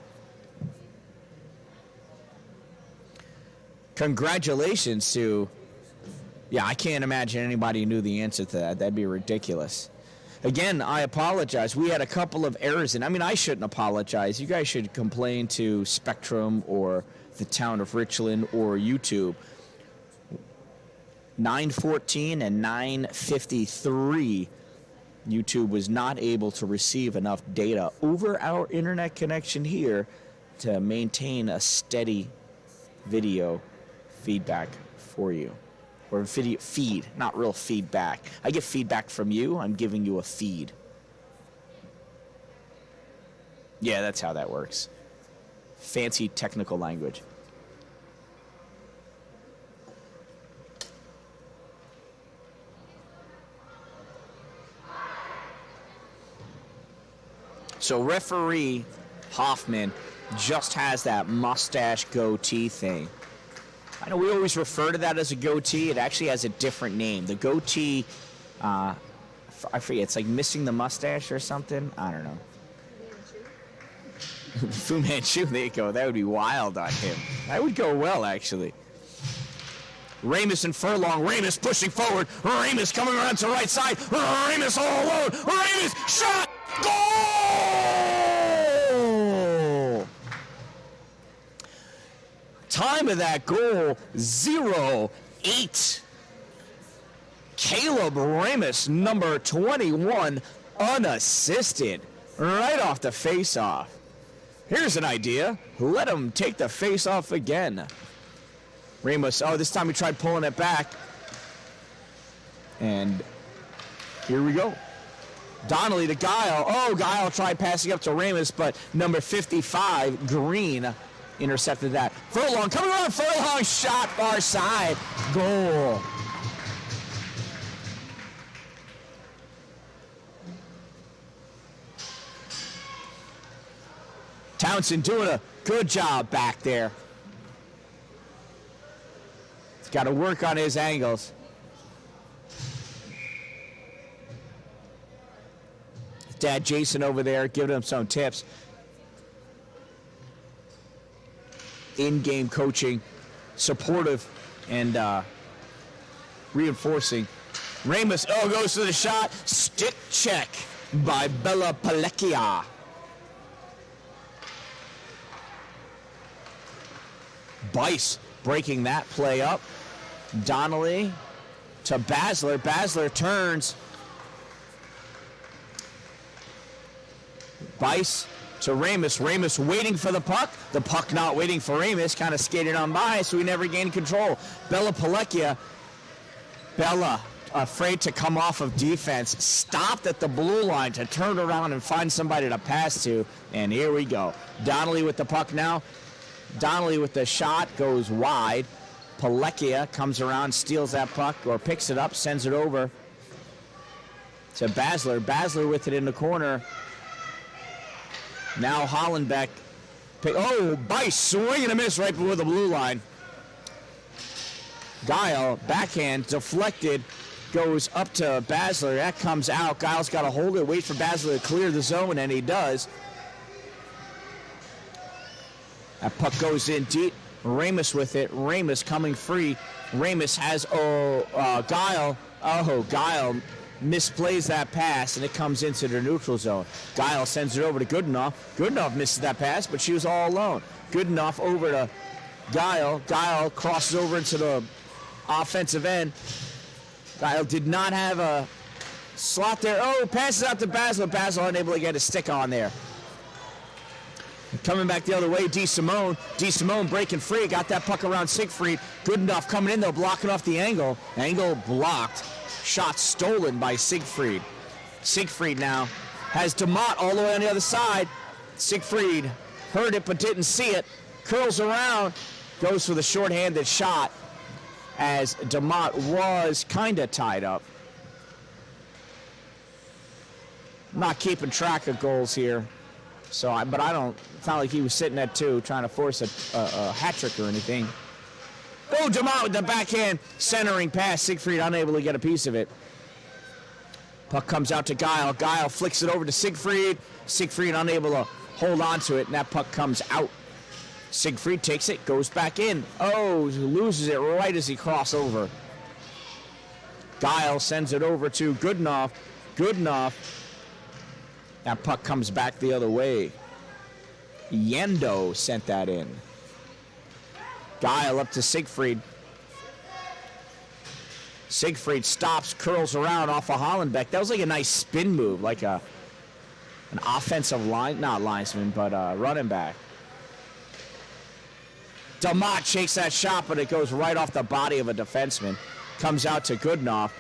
Congratulations to... Yeah, I can't imagine anybody knew the answer to that. That'd be ridiculous. Again, I apologize. We had a couple of errors, and I shouldn't apologize. You guys should complain to Spectrum or the town of Richland or YouTube. 9:14 and 9:53, YouTube was not able to receive enough data over our internet connection here to maintain a steady video feedback for you. Or video feed, not real feedback. I get feedback from you, I'm giving you a feed. Yeah, that's how that works. Fancy technical language. So referee Hoffman just has that mustache goatee thing. I know we always refer to that as a goatee. It actually has a different name. The goatee, I forget, it's like missing the mustache or something. I don't know. Fu Manchu, there you go. That would be wild on him. That would go well, actually. Ramus and Furlong. Ramus pushing forward. Ramus coming around to the right side. Ramus all alone. Ramus shot. Goal! Time of that goal, 0-8. Caleb Ramus, number 21, unassisted, right off the face-off. Here's an idea. Let him take the face-off again. Ramus, this time he tried pulling it back. And here we go. Donnelly to Guile. Guile tried passing up to Ramus, but number 55, Green, intercepted that. Furlong coming around. Furlong shot far side. Goal. Townsend doing a good job back there. He's got to work on his angles. Dad Jason over there giving him some tips. In-game coaching, supportive, and reinforcing. Ramus, goes to the shot. Stick check by Bella Palakia. Bice breaking that play up. Donnelly to Basler. Basler turns. Bice to Ramus. Ramus waiting for the puck. The puck not waiting for Ramus. Kind of skated on by, so he never gained control. Bella Palakia. Bella, afraid to come off of defense, stopped at the blue line to turn around and find somebody to pass to. And here we go. Donnelly with the puck now. Donnelly with the shot goes wide. Palakia comes around, steals that puck, or picks it up, sends it over to Basler. Basler with it in the corner. Now Hollenbeck. Bice swing and a miss right below the blue line. Guile, backhand, deflected, goes up to Basler. That comes out. Guile's got to hold it, wait for Basler to clear the zone, and he does. That puck goes in deep. Ramus with it. Ramus coming free. Ramus has Guile. Guile misplays that pass, and it comes into the neutral zone. Guile sends it over to Goodenough. Goodenough misses that pass, but she was all alone. Goodenough over to Guile. Guile crosses over into the offensive end. Guile did not have a slot there. Passes out to Basler. Basler unable to get a stick on there. Coming back the other way, DeSimone. DeSimone breaking free. Got that puck around Siegfried. Goodenough coming in, though, blocking off the angle. Angle blocked. Shot stolen by Siegfried. Siegfried now has DeMott all the way on the other side. Siegfried heard it but didn't see it. Curls around. Goes for the shorthanded shot as DeMott was kind of tied up. I'm not keeping track of goals here. So, but I don't, it's not like he was sitting at 2 trying to force a hat trick or anything. Oh, DeMott with the backhand centering pass. Siegfried unable to get a piece of it. Puck comes out to Guile. Guile flicks it over to Siegfried. Siegfried unable to hold on to it, and that puck comes out. Siegfried takes it, goes back in. Oh, loses it right as he crosses over. Guile sends it over to Goodenough. Goodenough. That puck comes back the other way. Yendo sent that in. Guile up to Siegfried. Siegfried stops, curls around off of Hollenbeck. That was like a nice spin move, like an offensive line, not linesman, but running back. DeMott shakes that shot, but it goes right off the body of a defenseman. Comes out to Goodenough.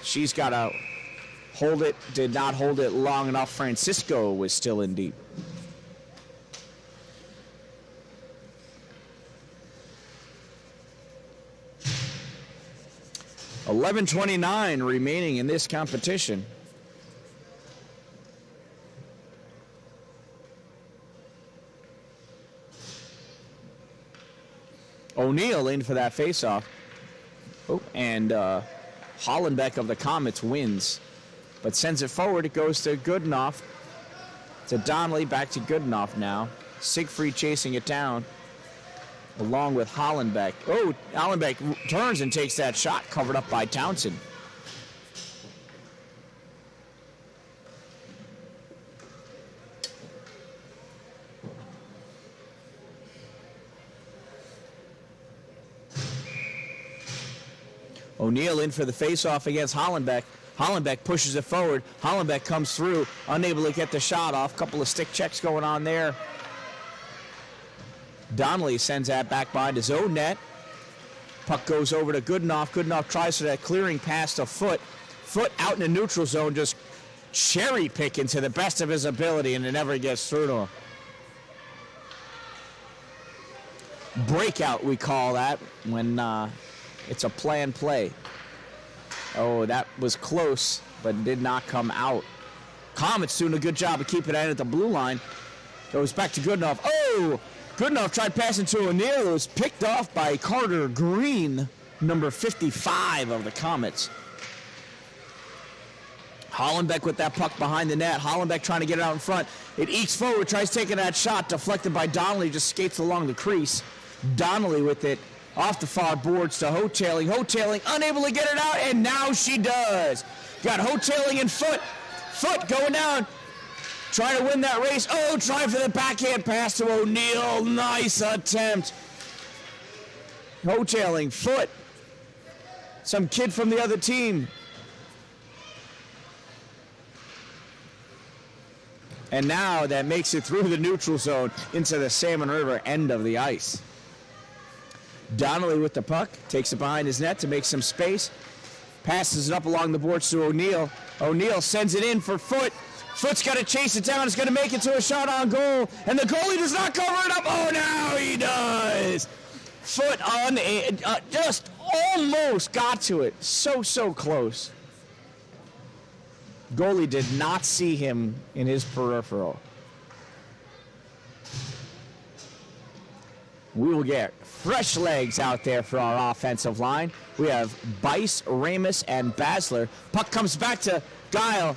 She's got to hold it, did not hold it long enough. Francisco was still in deep. $11:29 remaining in this competition. O'Neill in for that faceoff. Oh, and Hollenbeck of the Comets wins, but sends it forward. It goes to Goodenough. To Donnelly, back to Goodenough now. Siegfried chasing it down, along with Hollenbeck. Oh, Hollenbeck turns and takes that shot, covered up by Townsend. O'Neill in for the faceoff against Hollenbeck. Hollenbeck pushes it forward. Hollenbeck comes through, unable to get the shot off. Couple of stick checks going on there. Donnelly sends that back behind his own net. Puck goes over to Goodenough. Goodenough tries for that clearing pass to Foot. Foot out in the neutral zone, just cherry picking to the best of his ability, and it never gets through to him. Breakout, we call that, when it's a planned play. Oh, that was close, but did not come out. Comets doing a good job of keeping it at the blue line. Goes back to Goodenough. Oh! Goodenough tried passing to O'Neill. It was picked off by Carter Green, number 55 of the Comets. Hollenbeck with that puck behind the net. Hollenbeck trying to get it out in front. It ekes forward, tries taking that shot, deflected by Donnelly, just skates along the crease. Donnelly with it off the far boards to Hotailing. Hotailing unable to get it out, and now she does. Got Hotailing and Foot. Foot going down. Trying to win that race. Oh, trying for the backhand pass to O'Neill. Nice attempt. Hotailing, Foot. Some kid from the other team. And now that makes it through the neutral zone into the Salmon River end of the ice. Donnelly with the puck. Takes it behind his net to make some space. Passes it up along the boards to O'Neill. O'Neill sends it in for Foot. Foot's got to chase it down. It's going to make it to a shot on goal. And the goalie does not cover it up. Oh, now he does. Foot on, just almost got to it. So close. Goalie did not see him in his peripheral. We will get fresh legs out there for our offensive line. We have Bice, Ramus, and Basler. Puck comes back to Guile.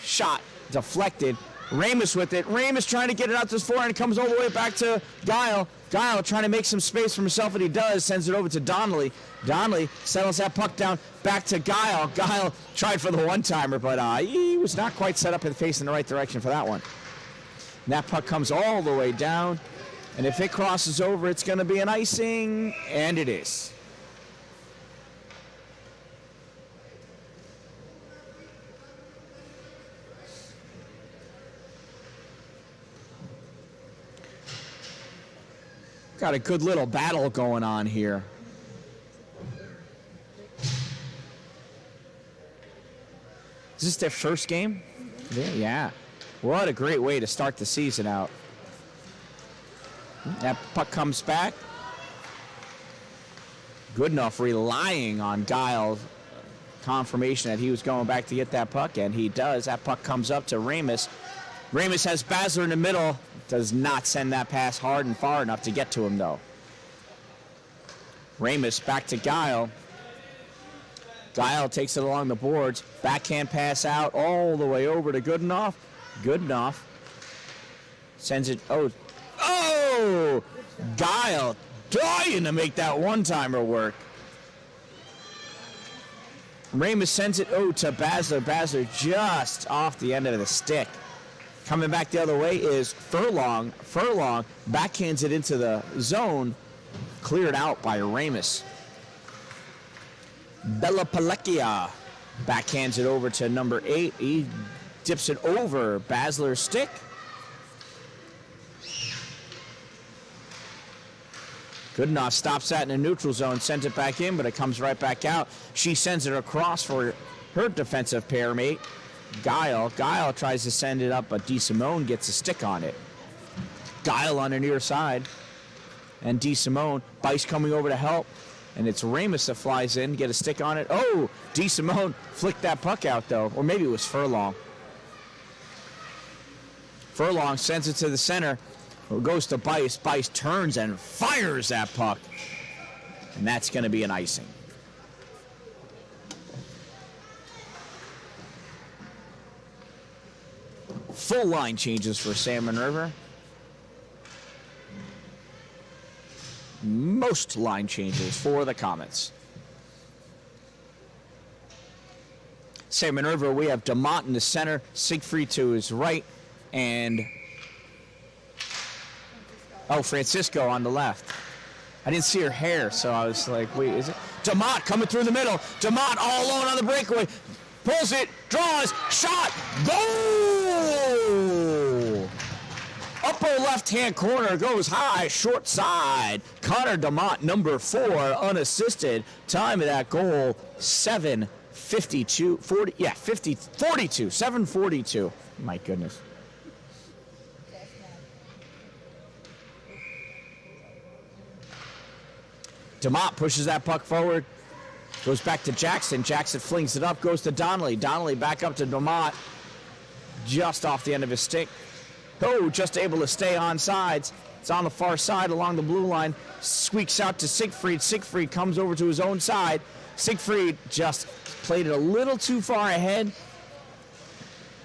Shot deflected. Ramus with it. Ramus trying to get it out to his forehand. It comes all the way back to Guile. Guile trying to make some space for himself, and he does. Sends it over to Donnelly. Donnelly settles that puck down back to Guile. Guile tried for the one-timer, but he was not quite set up and facing the right direction for that one. And that puck comes all the way down, and if it crosses over, it's going to be an icing, and it is. Got a good little battle going on here. Is this their first game? Yeah. What a great way to start the season out. That puck comes back. Goodenough relying on Guile confirmation that he was going back to get that puck, and he does. That puck comes up to Ramus. Ramus has Basler in the middle. Does not send that pass hard and far enough to get to him, though. Ramus back to Guile. Guile takes it along the boards. Backhand pass out all the way over to Goodenough. Goodenough sends it. Oh! Guile dying to make that one-timer work. Ramus sends it to Basler. Basler just off the end of the stick. Coming back the other way is Furlong. Furlong backhands it into the zone. Cleared out by Ramus. Bella Palakia backhands it over to number 8. He dips it over Basler's stick. Goodenough stops that in the neutral zone, sends it back in, but it comes right back out. She sends it across for her defensive pair mate, Guile. Guile tries to send it up, but DeSimone gets a stick on it. Guile on the near side. And DeSimone, Bice coming over to help. And it's Ramus that flies in, get a stick on it. Oh, DeSimone flicked that puck out, though. Or maybe it was Furlong. Furlong sends it to the center. It goes to Bice. Bice turns and fires that puck. And that's going to be an icing. Full line changes for Salmon River. Most line changes for the Comets. Salmon River, we have DeMott in the center, Siegfried to his right, and Francisco on the left. I didn't see her hair, so I was like, wait, is it? DeMott coming through the middle. DeMott all alone on the breakaway. Pulls it, draws, shot, goal! Upper left-hand corner goes high, short side. Connor DeMott, number 4, unassisted. Time of that goal, 7:42. My goodness. DeMott pushes that puck forward. Goes back to Jackson. Jackson flings it up, goes to Donnelly. Donnelly back up to DeMott. Just off the end of his stick. Oh, just able to stay on sides. It's on the far side along the blue line. Squeaks out to Siegfried. Siegfried comes over to his own side. Siegfried just played it a little too far ahead,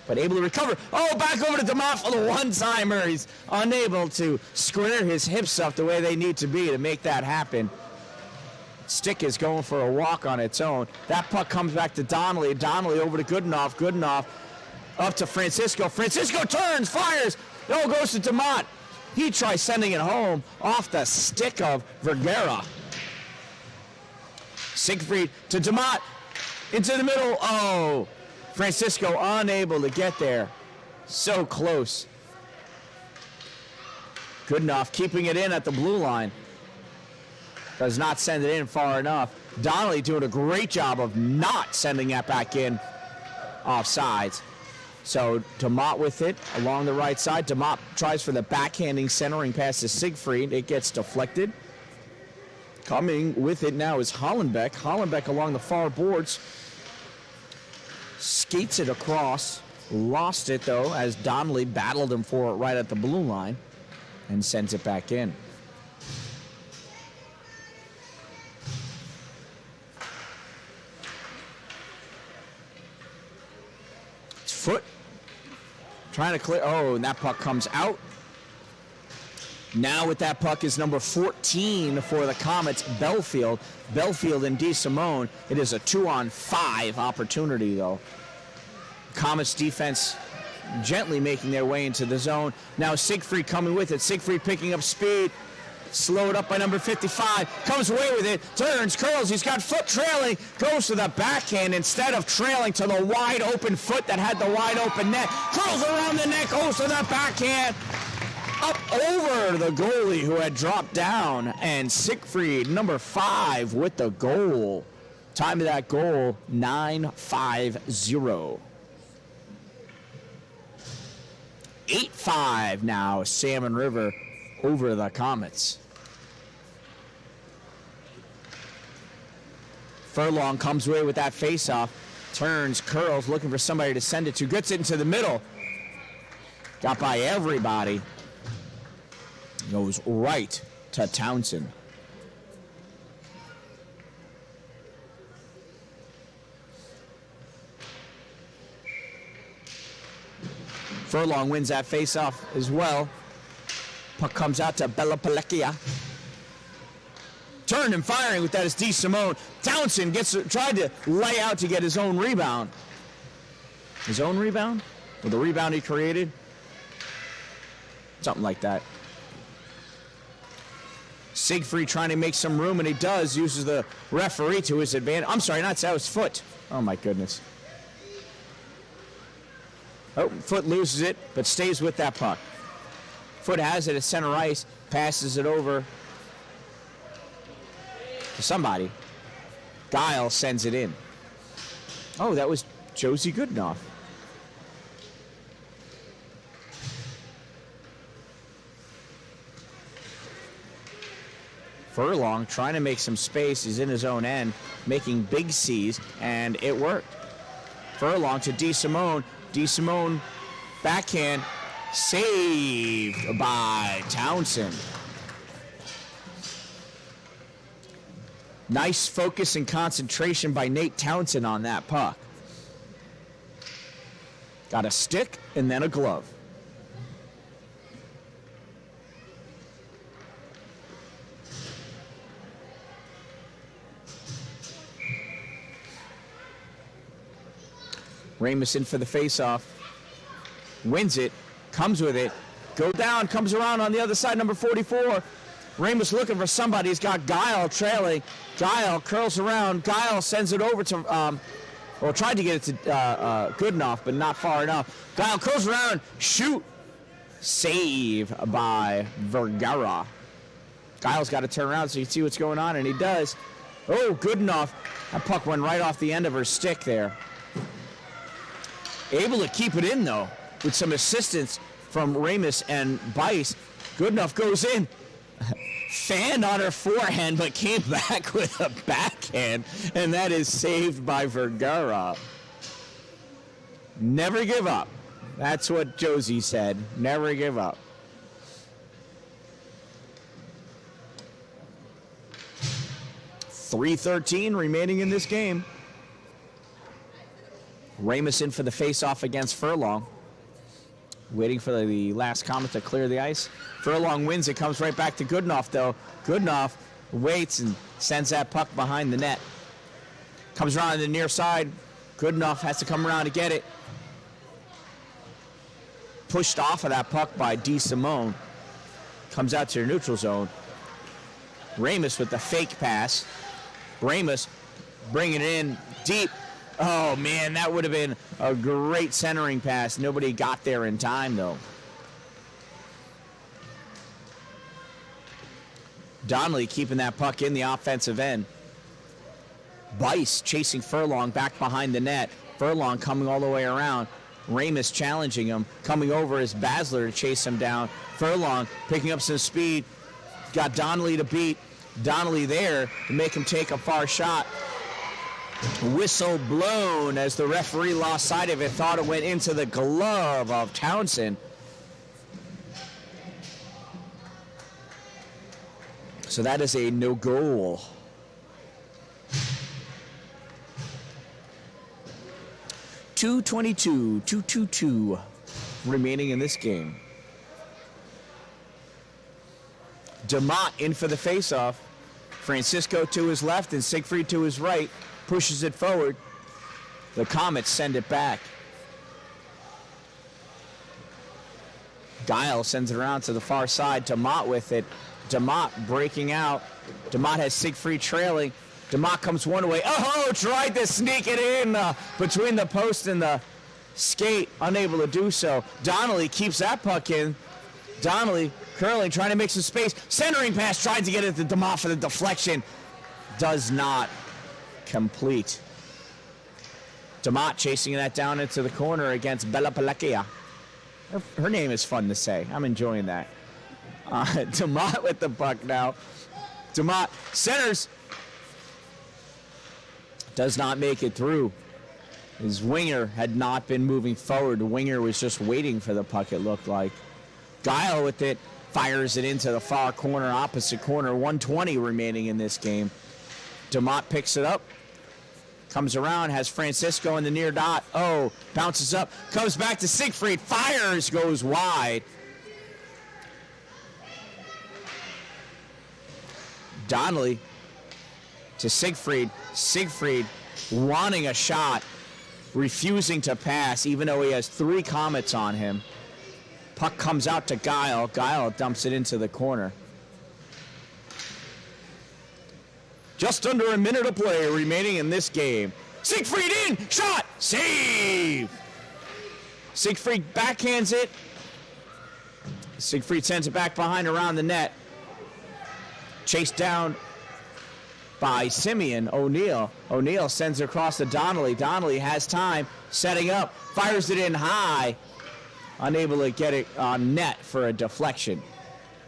but able to recover. Oh, back over to DeMott for the one-timer. He's unable to square his hips up the way they need to be to make that happen. Stick is going for a walk on its own. That puck comes back to Donnelly. Donnelly over to Goodenough. Goodenough up to Francisco. Francisco turns, fires. No, goes to DeMott. He tries sending it home off the stick of Vergara. Siegfried to DeMott. Into the middle. Oh, Francisco unable to get there. So close. Goodenough keeping it in at the blue line. Does not send it in far enough. Donnelly doing a great job of not sending that back in offsides. So DeMott with it along the right side. DeMott tries for the backhanding centering pass to Siegfried. It gets deflected. Coming with it now is Hollenbeck. Hollenbeck along the far boards. Skates it across. Lost it, though, as Donnelly battled him for it right at the blue line and sends it back in. It's Foot trying to clear. Oh, and that puck comes out. Now with that puck is number 14 for the Comets, Belfield. Belfield and DeSimone. It is a 2-on-5 opportunity, though. Comets defense gently making their way into the zone. Now Siegfried coming with it. Siegfried picking up speed. Slowed up by number 55. Comes away with it. Turns, curls. He's got Foot trailing. Goes to the backhand instead of trailing to the wide open Foot that had the wide open net. Curls around the neck. Goes to the backhand. Up over the goalie who had dropped down. And Siegfried, number 5, with the goal. Time of that goal, 9-5-0. 8-5 now, Salmon River over the Comets. Furlong comes away with that face-off. Turns, curls, looking for somebody to send it to. Gets it into the middle. Got by everybody. Goes right to Townsend. Furlong wins that face-off as well. Puck comes out to Pulaski. Turned and firing with that is DeSimone. Townsend tried to lay out to get his own rebound. His own rebound? Or the rebound he created? Something like that. Siegfried trying to make some room, and he does. Uses the referee to his advantage. I'm sorry, not that was Foot. Oh my goodness. Oh, Foot loses it, but stays with that puck. Foot has it at center ice, passes it over to somebody. Guile sends it in. Oh, that was Josie Goodenough. Furlong trying to make some space. He's in his own end, making big C's, and it worked. Furlong to DeSimone. DeSimone backhand, saved by Townsend. Nice focus and concentration by Nate Townsend on that puck. Got a stick and then a glove. Ramus in for the face-off. Wins it. Comes with it. Go down. Comes around on the other side, number 44. Ramus looking for somebody. He's got Guile trailing. Guile curls around. Guile sends it over to, tried to get it to Goodenough, but not far enough. Guile curls around. Shoot. Save by Vergara. Guile's got to turn around so you can see what's going on, and he does. Oh, Goodenough. That puck went right off the end of her stick there. Able to keep it in, though, with some assistance from Ramus and Bice. Goodenough goes in. Fanned on her forehand, but came back with a backhand, and that is saved by Vergara. Never give up. That's what Josie said. Never give up. .313 remaining in this game. Ramus in for the face-off against Furlong. Waiting for the last Comet to clear the ice. Furlong wins. It comes right back to Goodenough, though. Goodenough waits and sends that puck behind the net. Comes around the near side. Goodenough has to come around to get it. Pushed off of that puck by DeSimone. Comes out to your neutral zone. Ramus with the fake pass. Ramus bringing it in deep. Oh, man, that would have been a great centering pass. Nobody got there in time, though. Donnelly keeping that puck in the offensive end. Bice chasing Furlong back behind the net. Furlong coming all the way around. Ramus challenging him. Coming over is Basler to chase him down. Furlong picking up some speed. Got Donnelly to beat. Donnelly there to make him take a far shot. Whistle blown as the referee lost sight of it. Thought it went into the glove of Townsend. So that is a no goal. .222 remaining in this game. DeMott in for the faceoff. Francisco to his left and Siegfried to his right. Pushes it forward. The Comets send it back. Guile sends it around to the far side. DeMott with it. DeMott breaking out. DeMott has Siegfried trailing. DeMott comes one way. Oh, tried to sneak it in between the post and the skate. Unable to do so. Donnelly keeps that puck in. Donnelly curling, trying to make some space. Centering pass, tried to get it to DeMott for the deflection. Does not complete. DeMott chasing that down into the corner against Pulaski. Her name is fun to say. I'm enjoying that. DeMott with the puck now. DeMott centers. Does not make it through. His winger had not been moving forward. The winger was just waiting for the puck, it looked like. Guile with it, fires it into the far corner, opposite corner. 1:20 remaining in this game. DeMott picks it up, comes around, has Francisco in the near dot. Oh, bounces up, comes back to Siegfried, fires, goes wide. Donnelly to Siegfried. Siegfried wanting a shot, refusing to pass, even though he has 3 Comets on him. Puck comes out to Guile. Guile dumps it into the corner. Just under a minute of play remaining in this game. Siegfried in, shot, save! Siegfried backhands it. Siegfried sends it back behind around the net. Chased down by Simeon O'Neill. O'Neill sends it across to Donnelly. Donnelly has time, setting up, fires it in high. Unable to get it on net for a deflection.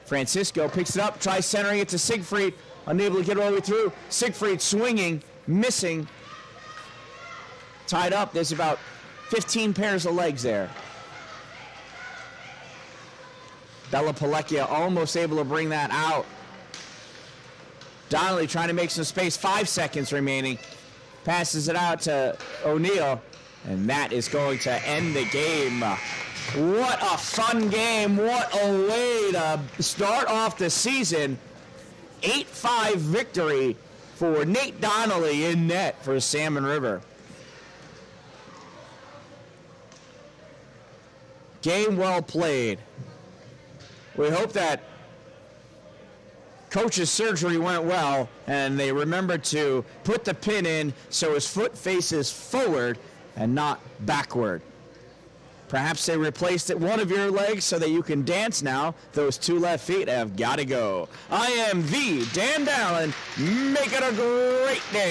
Francisco picks it up, tries centering it to Siegfried. Unable to get all the way through. Siegfried swinging, missing. Tied up. There's about 15 pairs of legs there. Bella Pulaski almost able to bring that out. Donnelly trying to make some space. 5 seconds remaining. Passes it out to O'Neill. And that is going to end the game. What a fun game. What a way to start off the season. 8-5 victory for Nate Donnelly in net for Salmon River. Game well played. We hope that coach's surgery went well and they remembered to put the pin in so his foot faces forward and not backward. Perhaps they replaced one of your legs so that you can dance now. Those 2 left feet have got to go. I am the Dan Dallin. Make it a great day.